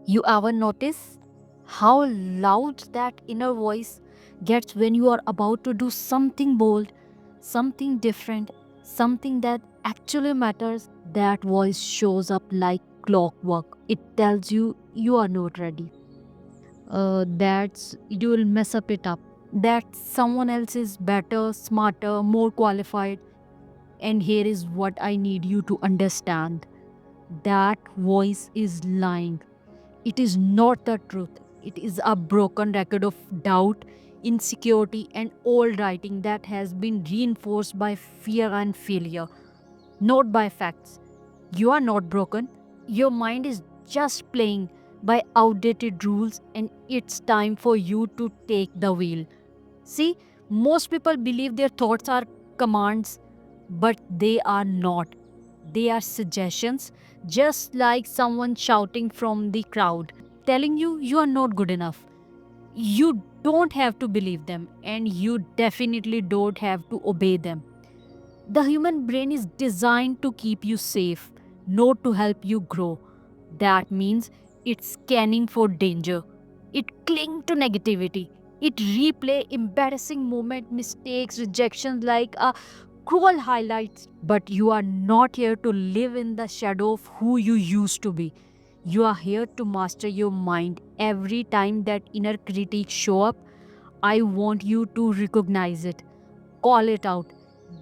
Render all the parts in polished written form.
You ever notice how loud that inner voice gets when you are about to do something bold, something different, something that actually matters? That voice shows up like clockwork. It tells you you are not ready. That's you will mess up it up. That someone else is better, smarter, more qualified. And here is what I need you to understand. That voice is lying. It is not the truth. It is a broken record of doubt, insecurity, and old writing that has been reinforced by fear and failure, not by facts. You are not broken. Your mind is just playing by outdated rules, and it's time for you to take the wheel. See, most people believe their thoughts are commands, but they are not. They are suggestions, just like someone shouting from the crowd, telling you are not good enough. You don't have to believe them, and you definitely don't have to obey them. The human brain is designed to keep you safe, not to help you grow. That means it's scanning for danger. It clings to negativity. It replay embarrassing moment, mistakes, rejections like a cruel highlights. But you are not here to live in the shadow of who you used to be. You are here to master your mind. Every time that inner critique show up, I want you to recognize it. Call it out.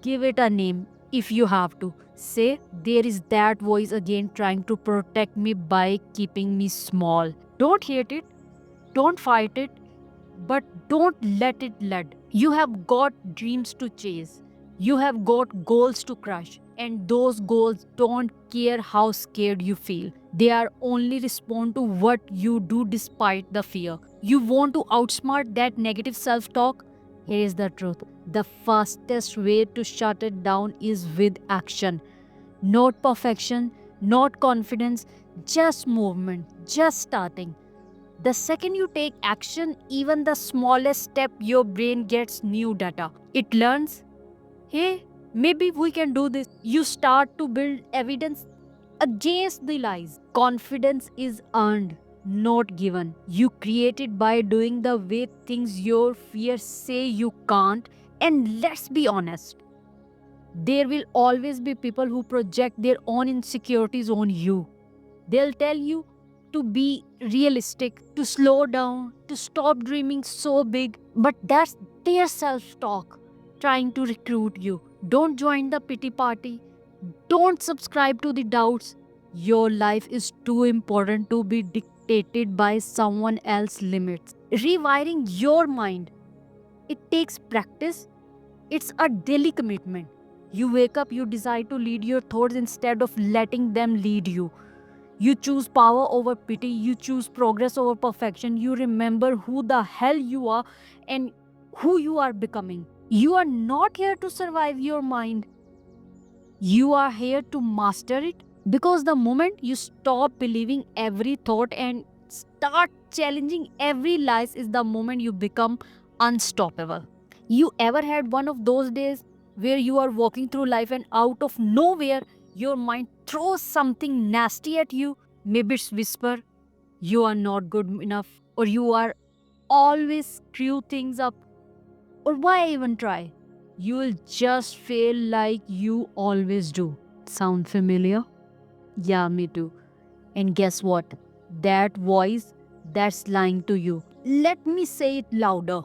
Give it a name if you have to. Say, there is that voice again trying to protect me by keeping me small. Don't hate it, don't fight it, but don't let it lead. You have got dreams to chase. You have got goals to crush. And those goals don't care how scared you feel. They are only respond to what you do despite the fear. You want to outsmart that negative self talk? Here is the truth. The fastest way to shut it down is with action. Not perfection, not confidence, just movement, just starting. The second you take action, even the smallest step, your brain gets new data. It learns, hey, maybe we can do this. You start to build evidence against the lies. Confidence is earned, not given. You create it by doing the way things your fears say you can't. And let's be honest, there will always be people who project their own insecurities on you. They'll tell you to be realistic, to slow down, to stop dreaming so big. But that's their self talk trying to recruit you. Don't join the pity party. Don't subscribe to the doubts. Your life is too important to be dictated by someone else's limits. Rewiring your mind, it takes practice. It's a daily commitment. You wake up, you decide to lead your thoughts instead of letting them lead you. You choose power over pity. You choose progress over perfection. You remember who the hell you are and who you are becoming. You are not here to survive your mind. You are here to master it. Because the moment you stop believing every thought and start challenging every lies is the moment you become unstoppable. You ever had one of those days where you are walking through life and out of nowhere your mind throws something nasty at you? Maybe it's whisper, you are not good enough, or you are always screw things up, or why even try? You will just fail like you always do. Sound familiar? Yeah, me too. And guess what? That voice that's lying to you. Let me say it louder.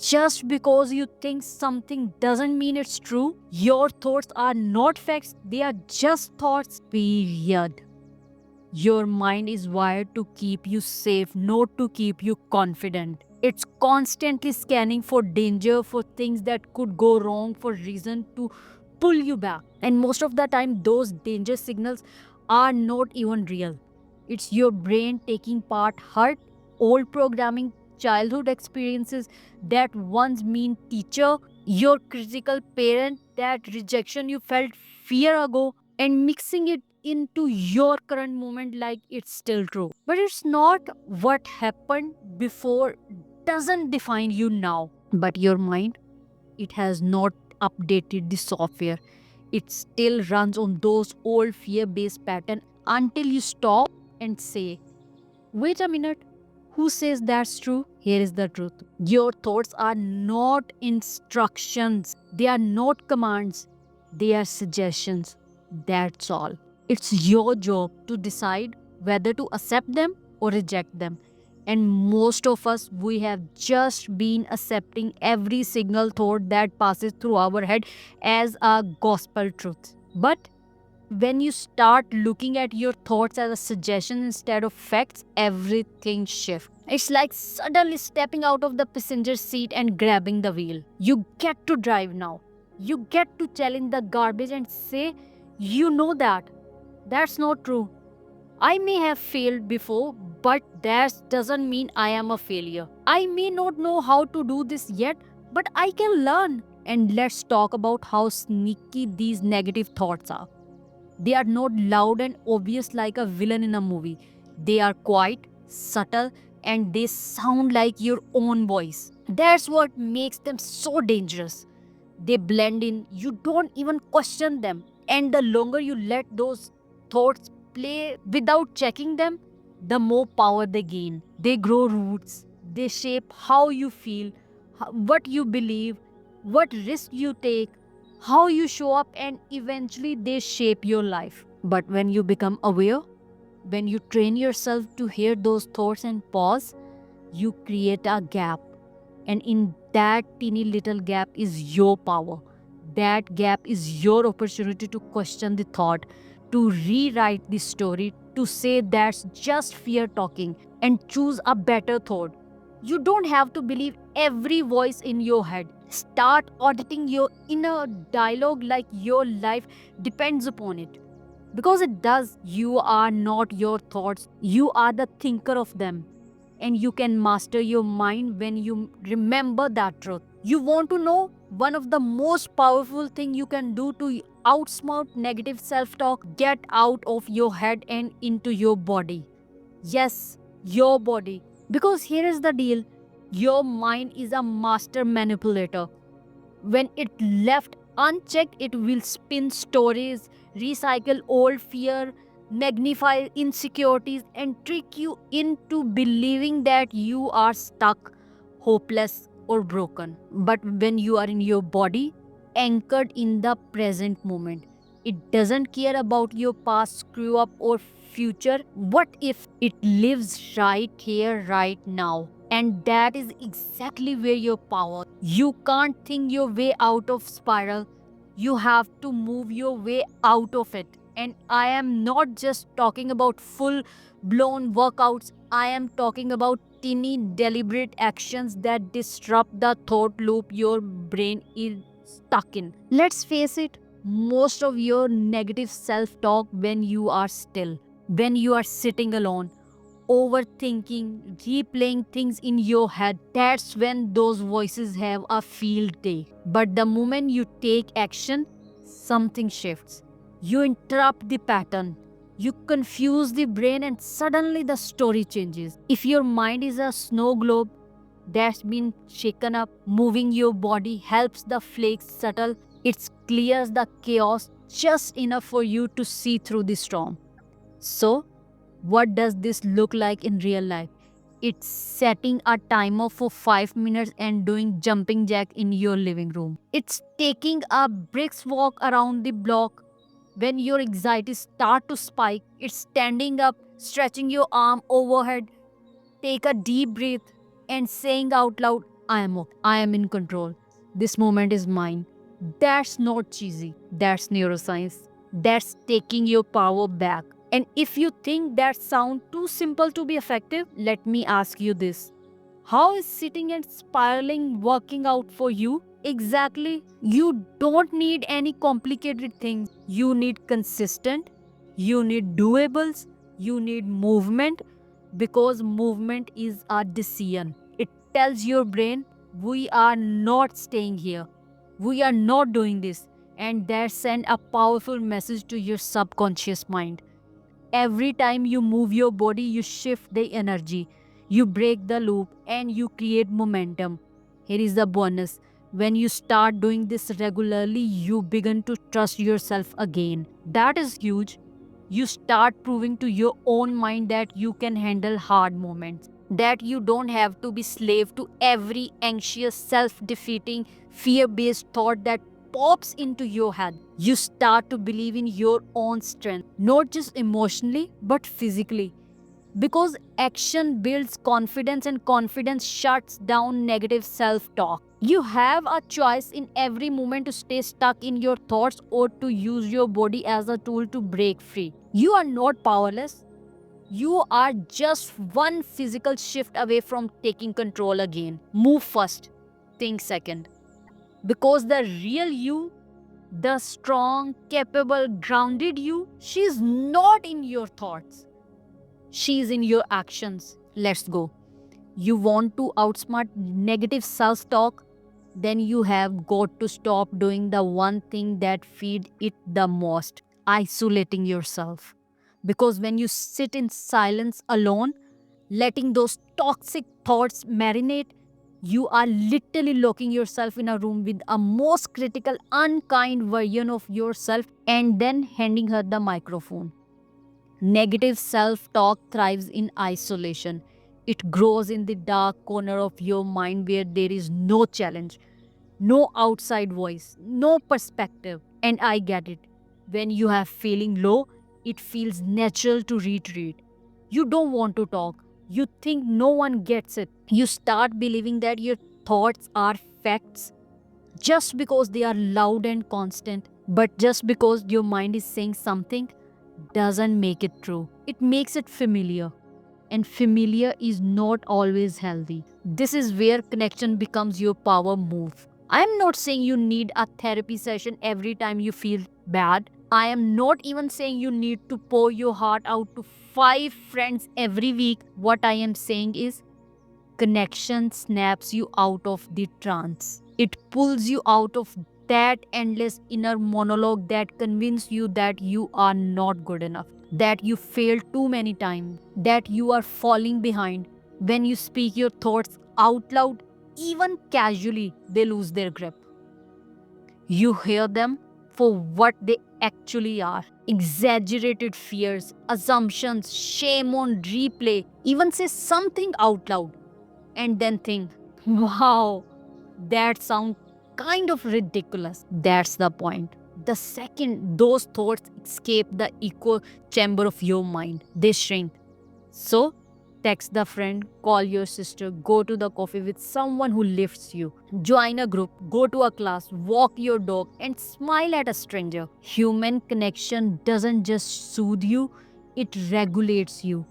Just because you think something doesn't mean it's true. Your thoughts are not facts, they are just thoughts. Period. Your mind is wired to keep you safe, not to keep you confident. It's constantly scanning for danger, for things that could go wrong, for reason to pull you back. And most of the time, those danger signals are not even real. It's your brain taking part hurt, old programming, childhood experiences, that once mean teacher, your critical parent, that rejection you felt fear ago, and mixing it into your current moment like it's still true. But it's not. What happened before doesn't define you now. But your mind, it has not updated the software. It still runs on those old fear based patterns until you stop and say, Wait a minute. Who says that's true? Here is the truth. Your thoughts are not instructions, they are not commands, they are suggestions. That's all. It's your job to decide whether to accept them or reject them. And most of us, we have just been accepting every single thought that passes through our head as a gospel truth. But when you start looking at your thoughts as a suggestion instead of facts, everything shifts. It's like suddenly stepping out of the passenger seat and grabbing the wheel. You get to drive now. You get to challenge the garbage and say, you know that. That's not true. I may have failed before, but that doesn't mean I am a failure. I may not know how to do this yet, but I can learn. And let's talk about how sneaky these negative thoughts are. They are not loud and obvious like a villain in a movie. They are quiet, subtle, and they sound like your own voice. That's what makes them so dangerous. They blend in, you don't even question them. And the longer you let those thoughts play without checking them, the more power they gain. They grow roots, they shape how you feel, what you believe, what risk you take, how you show up, and eventually they shape your life. But when you become aware, when you train yourself to hear those thoughts and pause, you create a gap. And in that teeny little gap is your power. That gap is your opportunity to question the thought, to rewrite the story, to say that's just fear talking and choose a better thought. You don't have to believe every voice in your head. Start auditing your inner dialogue like your life depends upon it. Because it does. You are not your thoughts, you are the thinker of them. And you can master your mind when you remember that truth. You want to know one of the most powerful thing you can do to outsmart negative self-talk? Get out of your head and into your body. Yes, your body. Because here is the deal. Your mind is a master manipulator. When it left unchecked, it will spin stories, recycle old fear, magnify insecurities, and trick you into believing that you are stuck, hopeless, or broken. But when you are in your body, anchored in the present moment, it doesn't care about your past screw up or future. What if it lives right here, right now? And that is exactly where your power. You can't think your way out of spiral. You have to move your way out of it. And I am not just talking about full blown workouts. I am talking about tiny deliberate actions that disrupt the thought loop your brain is stuck in. Let's face it, most of your negative self-talk when you are still, when you are sitting alone, overthinking, replaying things in your head, that's when those voices have a field day. But the moment you take action, something shifts. You interrupt the pattern. You confuse the brain, and suddenly the story changes. If your mind is a snow globe that's been shaken up, moving your body helps the flakes settle. It clears the chaos just enough for you to see through the storm. So, what does this look like in real life? It's setting a timer for 5 minutes and doing jumping jack in your living room. It's taking a brisk walk around the block when your anxiety start to spike. It's standing up, stretching your arm overhead, take a deep breath and saying out loud, I am okay. I am in control. This moment is mine. That's not cheesy. That's neuroscience. That's taking your power back. And if you think that sounds too simple to be effective, let me ask you this. How is sitting and spiraling working out for you? Exactly. You don't need any complicated things. You need consistent, you need doables, you need movement, because movement is a decision. It tells your brain, we are not staying here. We are not doing this. And that sends a powerful message to your subconscious mind. Every time you move your body, you shift the energy, you break the loop, and you create momentum. Here is the bonus. When you start doing this regularly, you begin to trust yourself again. That is huge. You start proving to your own mind that you can handle hard moments, that you don't have to be slave to every anxious, self-defeating, fear-based thought that pops into your head. You start to believe in your own strength, not just emotionally, but physically. Because action builds confidence and confidence shuts down negative self talk. You have a choice in every moment to stay stuck in your thoughts or to use your body as a tool to break free. You are not powerless. You are just one physical shift away from taking control again. Move first, think second. Because the real you, the strong, capable, grounded you, she is not in your thoughts. She's in your actions. Let's go. You want to outsmart negative self talk? Then you have got to stop doing the one thing that feed it the most, isolating yourself. Because when you sit in silence alone, letting those toxic thoughts marinate, you are literally locking yourself in a room with a most critical, unkind version of yourself and then handing her the microphone. Negative self talk thrives in isolation. It grows in the dark corner of your mind where there is no challenge, no outside voice, no perspective. And I get it. When you have feeling low, it feels natural to retreat. You don't want to talk. You think no one gets it. You start believing that your thoughts are facts just because they are loud and constant. But just because your mind is saying something doesn't make it true. It makes it familiar. And familiar is not always healthy. This is where connection becomes your power move. I am not saying you need a therapy session every time you feel bad. I am not even saying you need to pour your heart out to 5 friends every week. What I am saying is connection snaps you out of the trance. It pulls you out of that endless inner monologue that convinces you that you are not good enough, that you failed too many times, that you are falling behind. When you speak your thoughts out loud, even casually, they lose their grip. You hear them for what they actually are: exaggerated fears, assumptions, shame on replay. Even say something out loud and then think, wow, that sounds kind of ridiculous. That's the point. The second those thoughts escape the echo chamber of your mind, they shrink. So, text the friend, call your sister, go to the coffee with someone who lifts you, join a group, go to a class, walk your dog, and smile at a stranger. Human connection doesn't just soothe you, it regulates you.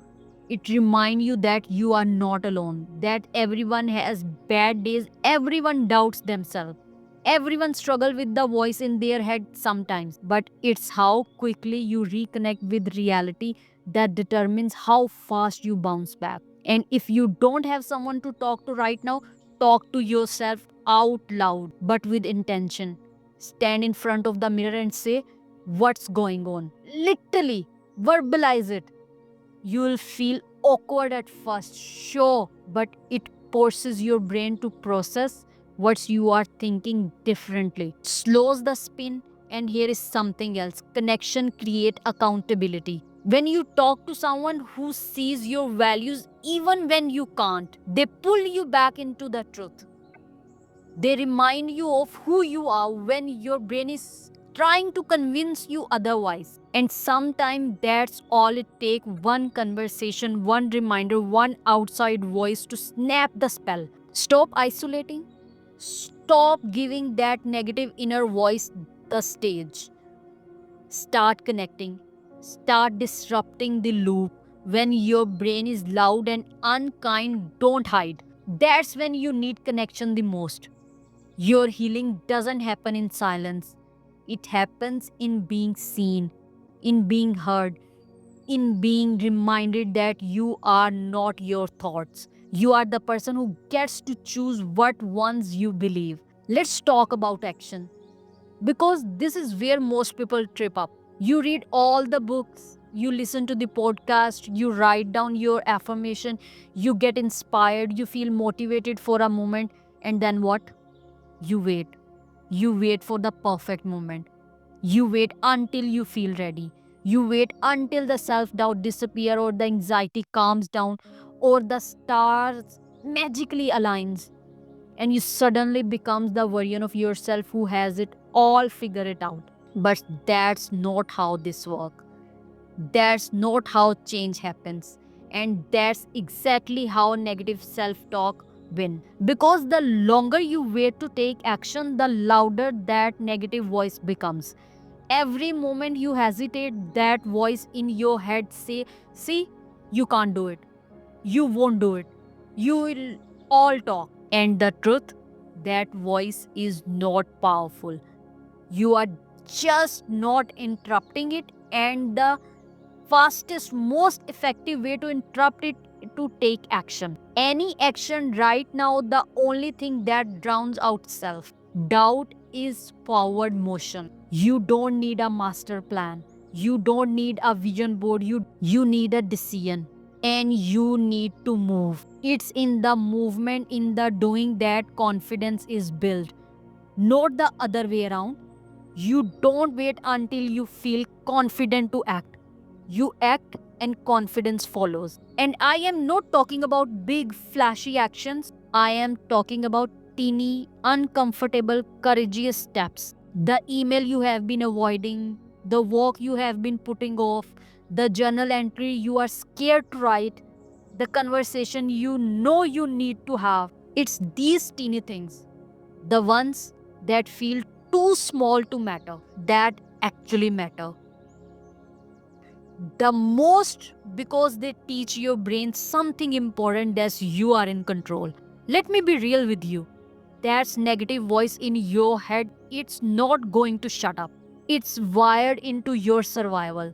It reminds you that you are not alone, that everyone has bad days, everyone doubts themselves. Everyone struggles with the voice in their head sometimes, but it's how quickly you reconnect with reality that determines how fast you bounce back. And if you don't have someone to talk to right now, talk to yourself out loud, but with intention. Stand in front of the mirror and say, what's going on? Literally, verbalize it. You'll feel awkward at first, sure, but it forces your brain to process what you are thinking differently. Slows the spin, and here is something else. Connection create accountability. When you talk to someone who sees your values even when you can't, they pull you back into the truth. They remind you of who you are when your brain is trying to convince you otherwise. And sometimes that's all it takes: one conversation, one reminder, one outside voice to snap the spell. Stop isolating. Stop giving that negative inner voice the stage. Start connecting. Start disrupting the loop. When your brain is loud and unkind, don't hide. That's when you need connection the most. Your healing doesn't happen in silence. It happens in being seen, in being heard, in being reminded that you are not your thoughts. You are the person who gets to choose what ones you believe. Let's talk about action, because this is where most people trip up. You read all the books, you listen to the podcast, you write down your affirmation, you get inspired, you feel motivated for a moment, and then what? You wait. You wait for the perfect moment. You wait until you feel ready. You wait until the self-doubt disappears or the anxiety calms down or the stars magically aligns and you suddenly becomes the version of yourself who has it all figured it out. But that's not how this works. That's not how change happens. And that's exactly how negative self-talk win. Because the longer you wait to take action, the louder that negative voice becomes. Every moment you hesitate, that voice in your head say, see, you can't do it. You won't do it. You will all talk. And the truth, that voice is not powerful. You are just not interrupting it, and the fastest, most effective way to interrupt it to take action. Any action right now, the only thing that drowns out self. Doubt is forward motion. You don't need a master plan. You don't need a vision board. You need a decision. And you need to move. It's in the movement, in the doing that confidence is built. Not the other way around. You don't wait until you feel confident to act. You act and confidence follows. And I am not talking about big flashy actions. I am talking about teeny, uncomfortable, courageous steps. The email you have been avoiding, the walk you have been putting off, the journal entry you are scared to write, the conversation you know you need to have. It's these teeny things, the ones that feel too small to matter, that actually matter the most because they teach your brain something important as you are in control. Let me be real with you. That's negative voice in your head. It's not going to shut up. It's wired into your survival.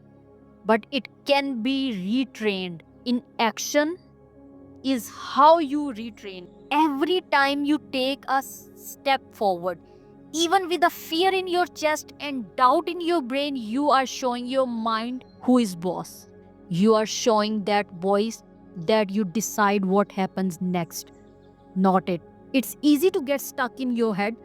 But it can be retrained. In action is how you retrain. Every time you take a step forward, even with a fear in your chest and doubt in your brain, you are showing your mind who is boss. You are showing that voice that you decide what happens next, not it. It's easy to get stuck in your head.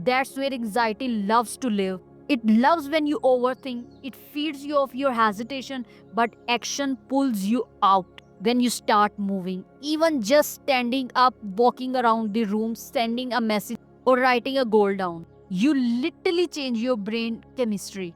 That's where anxiety loves to live. It loves when you overthink, it feeds you of your hesitation, but action pulls you out when you start moving. Even just standing up, walking around the room, sending a message, or writing a goal down. You literally change your brain chemistry.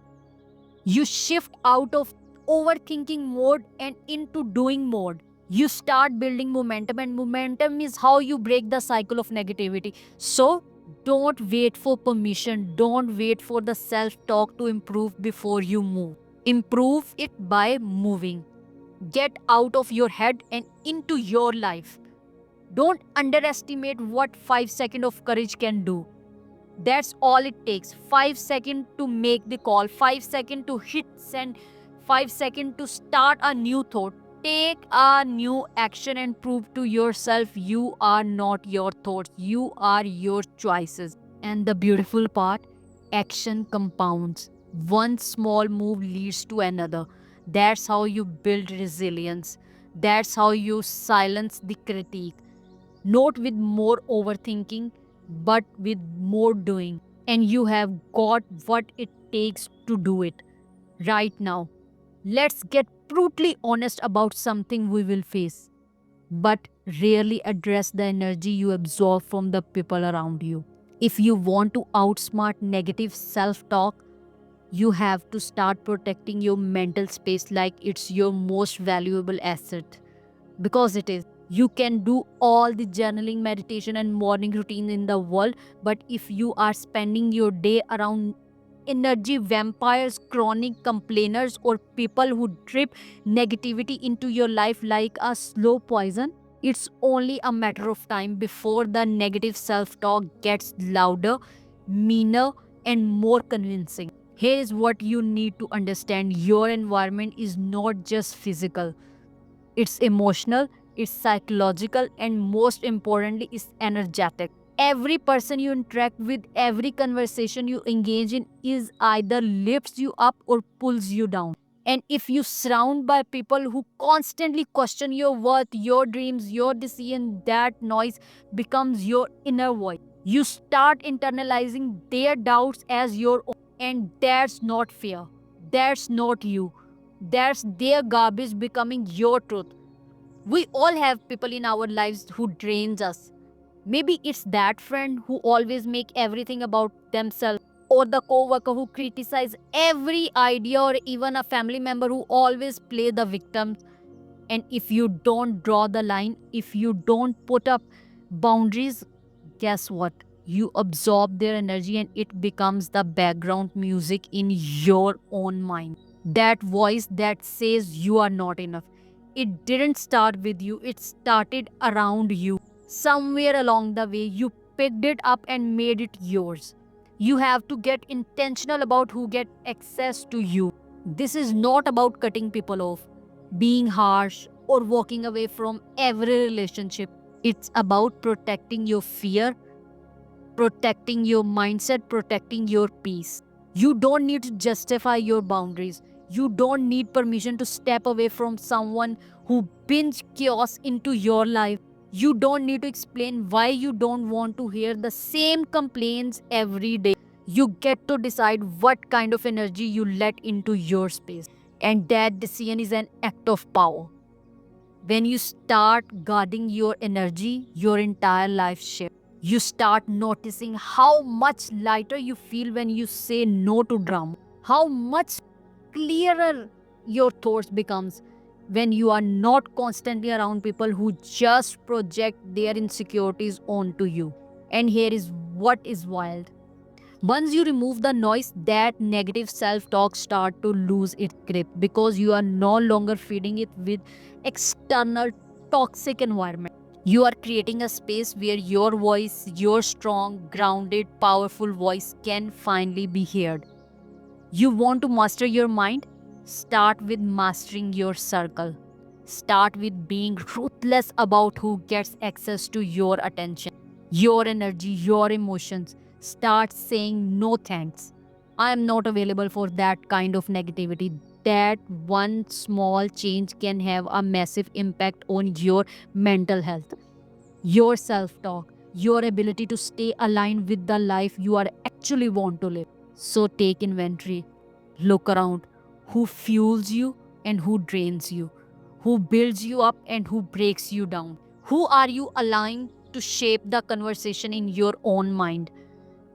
You shift out of overthinking mode and into doing mode. You start building momentum, and momentum is how you break the cycle of negativity. So, don't wait for permission. Don't wait for the self talk to improve before you move. Improve it by moving. Get out of your head and into your life. Don't underestimate what 5 seconds of courage can do. That's all it takes. 5 seconds to make the call, 5 seconds to hit send, 5 seconds to start a new thought. Take a new action and prove to yourself you are not your thoughts, you are your choices. And the beautiful part, action compounds. One small move leads to another. That's how you build resilience. That's how you silence the critique, not with more overthinking, but with more doing. And you have got what it takes to do it right now. Let's get brutally honest about something we will face, but rarely address the energy you absorb from the people around you. If you want to outsmart negative self talk, you have to start protecting your mental space like it's your most valuable asset, because it is. You can do all the journaling, meditation, and morning routine in the world, but if you are spending your day around energy vampires, chronic complainers, or people who drip negativity into your life like a slow poison, it's only a matter of time before the negative self talk gets louder, meaner, and more convincing. Here is what you need to understand: your environment is not just physical, it's emotional, it's psychological, and most importantly, it's energetic. Every person you interact with, every conversation you engage in is either lifts you up or pulls you down. And if you surround by people who constantly question your worth, your dreams, your decision, that noise becomes your inner voice. You start internalizing their doubts as your own, and that's not fear. That's not you. That's their garbage becoming your truth. We all have people in our lives who drains us. Maybe it's that friend who always make everything about themselves, or the coworker who criticize every idea, or even a family member who always play the victim. And if you don't draw the line, if you don't put up boundaries, guess what? You absorb their energy and it becomes the background music in your own mind. That voice that says you are not enough. It didn't start with you, it started around you. Somewhere along the way, you picked it up and made it yours. You have to get intentional about who get access to you. This is not about cutting people off, being harsh, or walking away from every relationship. It's about protecting your fear, protecting your mindset, protecting your peace. You don't need to justify your boundaries. You don't need permission to step away from someone who brings chaos into your life. You don't need to explain why you don't want to hear the same complaints every day. You get to decide what kind of energy you let into your space. And that decision is an act of power. When you start guarding your energy, your entire life shifts. You start noticing how much lighter you feel when you say no to drama, how much clearer your thoughts becomes when you are not constantly around people who just project their insecurities onto you. And here is what is wild. Once you remove the noise, that negative self-talk start to lose its grip, because you are no longer feeding it with external toxic environment. You are creating a space where your voice, your strong, grounded, powerful voice can finally be heard. You want to master your mind? Start with mastering your circle. Start with being ruthless about who gets access to your attention, your energy, your emotions. Start saying no thanks. I am not available for that kind of negativity. That one small change can have a massive impact on your mental health, your self talk, your ability to stay aligned with the life you are actually want to live. So take inventory. Look around. Who fuels you and who drains you? Who builds you up and who breaks you down? Who are you allowing to shape the conversation in your own mind?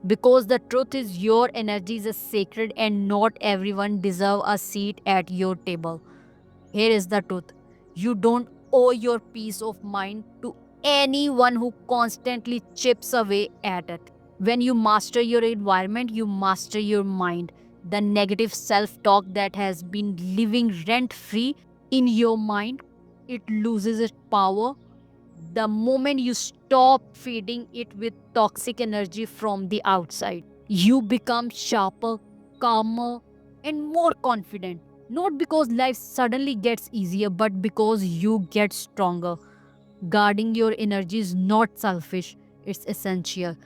Because the truth is, your energy is sacred and not everyone deserves a seat at your table. Here is the truth. You don't owe your peace of mind to anyone who constantly chips away at it. When you master your environment, you master your mind. The negative self talk that has been living rent free in your mind, it loses its power the moment you stop feeding it with toxic energy from the outside. You become sharper, calmer, and more confident. Not because life suddenly gets easier, but because you get stronger. Guarding your energy is not selfish, it's essential.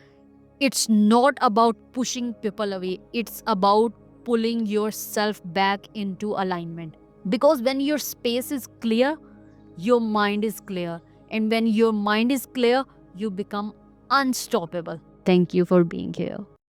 It's not about pushing people away, it's about pulling yourself back into alignment. Because when your space is clear, your mind is clear. And when your mind is clear, you become unstoppable. Thank you for being here.